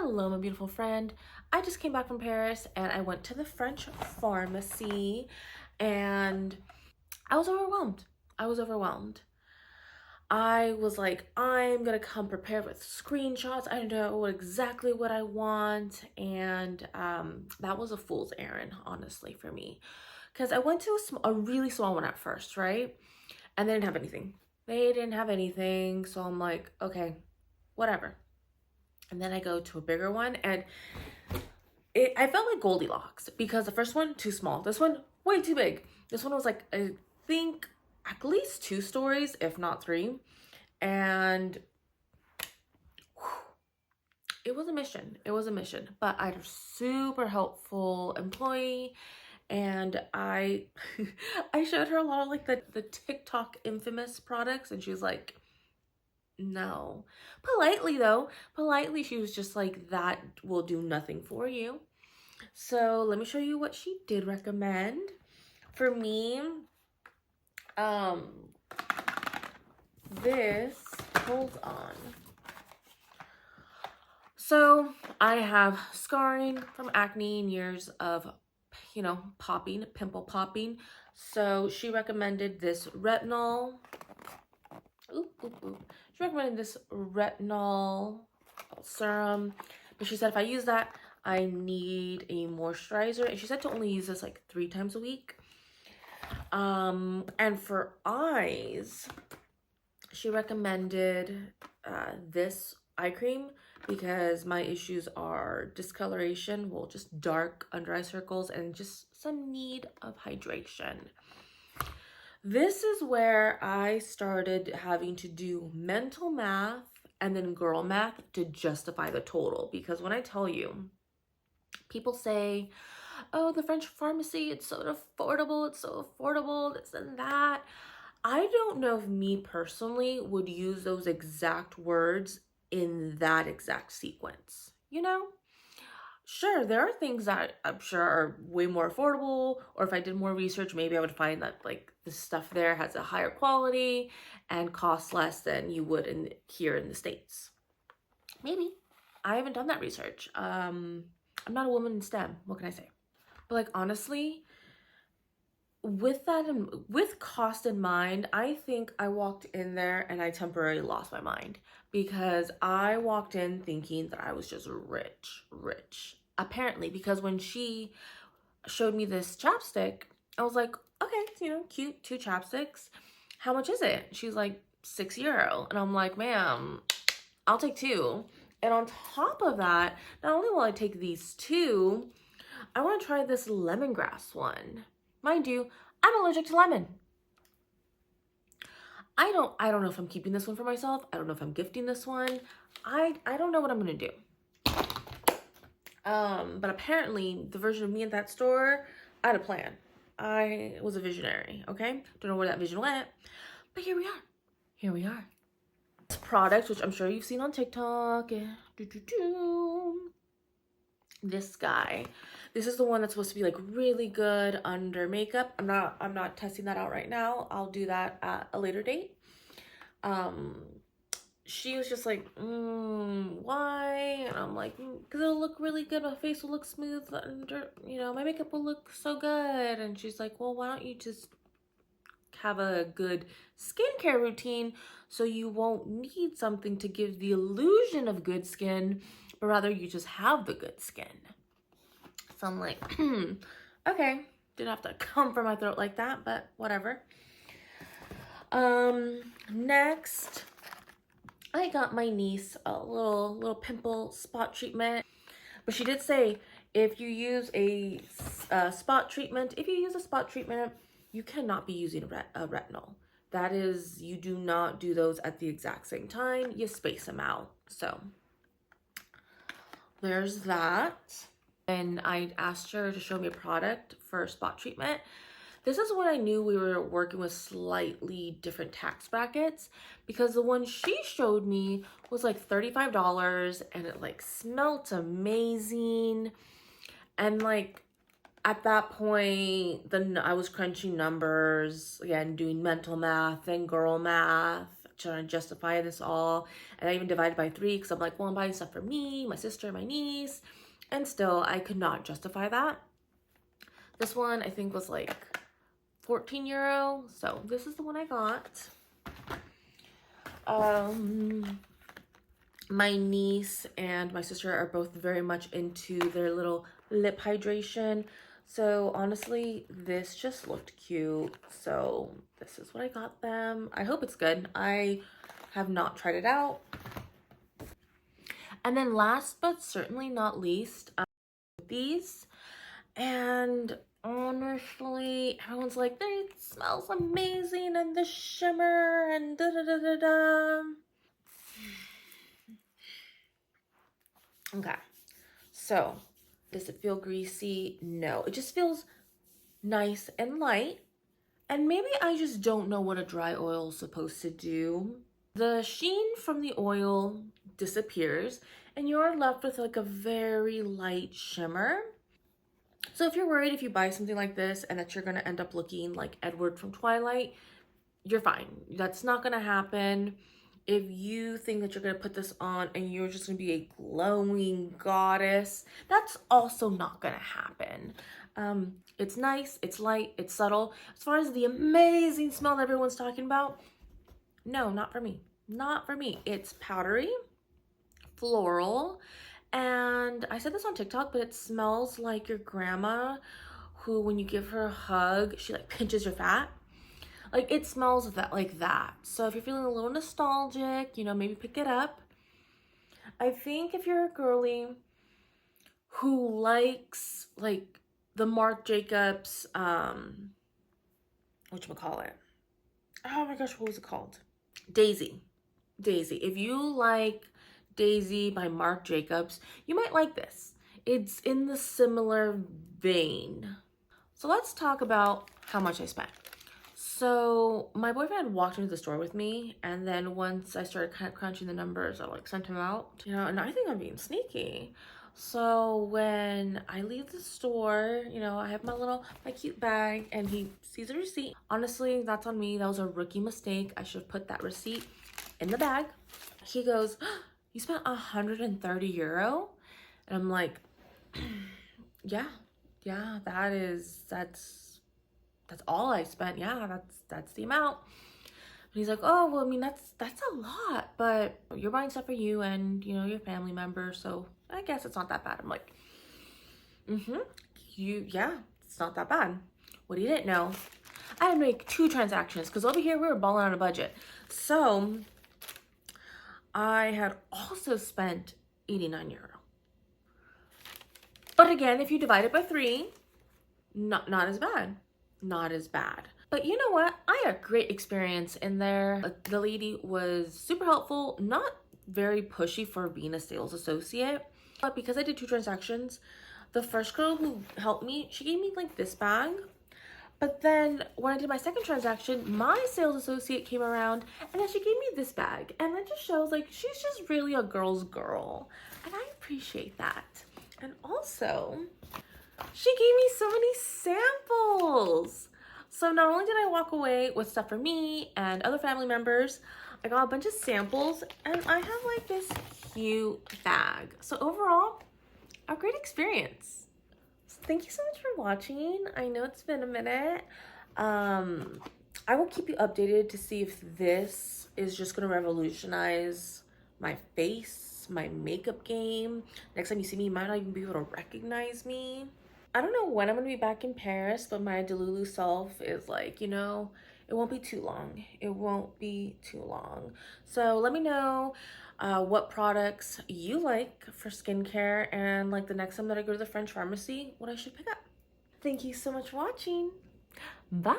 Hello, my beautiful friend. I just came back from Paris and I went to the French pharmacy and I was overwhelmed. I was overwhelmed. I was like, I'm gonna come prepared with screenshots. I know exactly what I want. And that was a fool's errand, honestly, for me. Because I went to a really small one at first, right? And they didn't have anything. They didn't have anything. So I'm like, okay, whatever. And then I go to a bigger one and I felt like Goldilocks because the first one, too small. This one, way too big. This one was like, I think at least 2 stories, if not 3. And whew, it was a mission. It was a mission. But I had a super helpful employee and I I showed her a lot of like the TikTok infamous products and she was like, no. Politely though, politely she was just like, that will do nothing for you. So let me show you what she did recommend. For me, um, this, hold on. So I have scarring from acne and years of, popping, pimple popping. So she recommended this retinol. She recommended this retinol serum, but she said if I use that, I need a moisturizer, and she said to only use this like 3 times a week. And for eyes, she recommended this eye cream because my issues are discoloration, well, just dark under eye circles and just some need of hydration. This is where I started having to do mental math and then girl math to justify the total. Because when I tell you, people say, oh, the French pharmacy, it's so affordable, this and that. I don't know if me personally would use those exact words in that exact sequence, Sure, there are things that I'm sure are way more affordable, or if I did more research, maybe I would find that like the stuff there has a higher quality and costs less than you would here in the States. Maybe. I haven't done that research. I'm not a woman in STEM. What can I say? But like honestly, with cost in mind, I think I walked in there and I temporarily lost my mind because I walked in thinking that I was just rich. Apparently, because when she showed me this chapstick, I was like, okay, cute, 2 chapsticks. How much is it? She's like, €6. And I'm like, ma'am, I'll take 2. And on top of that, not only will I take these 2, I want to try this lemongrass one. Mind you, I'm allergic to lemon. I don't know if I'm keeping this one for myself. I don't know if I'm gifting this one. I don't know what I'm gonna do. But apparently the version of me at that store, I had a plan. I was a visionary, okay? Don't know where that vision went, but here we are. Here we are. This product, which I'm sure you've seen on TikTok. This guy. This is the one that's supposed to be like really good under makeup. I'm not testing that out right now. I'll do that at a later date. She was just like, why? And I'm like, because it'll look really good. My face will look smooth under, my makeup will look so good. And she's like, well, why don't you just have a good skincare routine so you won't need something to give the illusion of good skin, but rather you just have the good skin. So I'm like, okay, didn't have to come for my throat like that, but whatever. Next, I got my niece a little pimple spot treatment, but she did say if you use a spot treatment, you cannot be using a retinol. That is, you do not do those at the exact same time. You space them out. So there's that. And I asked her to show me a product for spot treatment. This is when I knew we were working with slightly different tax brackets because the one she showed me was like $35 and it like smelt amazing. And like at that point, I was crunching numbers, again, doing mental math and girl math. trying to justify this all. And I even divided by 3 because I'm like, well, I'm buying stuff for me, my sister, my niece. And still, I could not justify that. This one, I think, was like 14 euro. So this is the one I got. My niece and my sister are both very much into their little lip hydration. So honestly, this just looked cute. So this is what I got them. I hope it's good. I have not tried it out. And then last but certainly not least, these. And honestly, everyone's like, it smells amazing and the shimmer and da da da da da. Okay, so does it feel greasy? No, it just feels nice and light. And maybe I just don't know what a dry oil is supposed to do. The sheen from the oil disappears and you're left with like a very light shimmer. So if you're worried if you buy something like this and that you're going to end up looking like Edward from Twilight, you're fine. That's not going to happen. If you think that you're going to put this on and you're just going to be a glowing goddess, that's also not going to happen. It's nice, it's light, it's subtle. As far as the amazing smell that everyone's talking about, no, not for me. Not for me. It's powdery, floral, and I said this on TikTok, but it smells like your grandma who, when you give her a hug, she like pinches your fat. Like, it smells that like that. So if you're feeling a little nostalgic, you know, maybe pick it up. I think if you're a girly who likes like the Marc Jacobs, whatchamacallit? Oh my gosh, what was it called? Daisy. If you like Daisy by Marc Jacobs, you might like this. It's in the similar vein. So let's talk about how much I spent. So my boyfriend walked into the store with me, and then once I started kind of crunching the numbers, I like sent him out, you know, and I think I'm being sneaky. So when I leave the store, you know, I have my cute bag, and he sees a receipt. Honestly, that's on me. That was a rookie mistake. I should have put that receipt in the bag. He goes, you spent 130 euro? And I'm like, yeah, that's all I spent. Yeah, that's the amount. And he's like, oh, well, I mean, that's a lot, but you're buying stuff for you and, you know, your family members, so I guess it's not that bad. I'm like, yeah, it's not that bad. What he didn't know, I had to make 2 transactions because over here we were balling on a budget. So I had also spent 89 euro. But again, if you divide it by 3, not as bad. Not as bad. But you know what? I had a great experience in there. The lady was super helpful, not very pushy for being a sales associate. But because I did 2 transactions, the first girl who helped me, she gave me like this bag. But then when I did my second transaction, my sales associate came around and then she gave me this bag. And that just shows like she's just really a girl's girl. And I appreciate that. And also, she gave me so many samples. So not only did I walk away with stuff for me and other family members, I got a bunch of samples and I have like this cute bag. So overall, a great experience. So thank you so much for watching. I know it's been a minute. I will keep you updated to see if this is just gonna revolutionize my face, my makeup game. Next time you see me, you might not even be able to recognize me. I don't know when I'm gonna be back in Paris, but my Delulu self is like, you know, it won't be too long. It won't be too long. So let me know what products you like for skincare, and like the next time that I go to the French pharmacy, what I should pick up. Thank you so much for watching. Bye.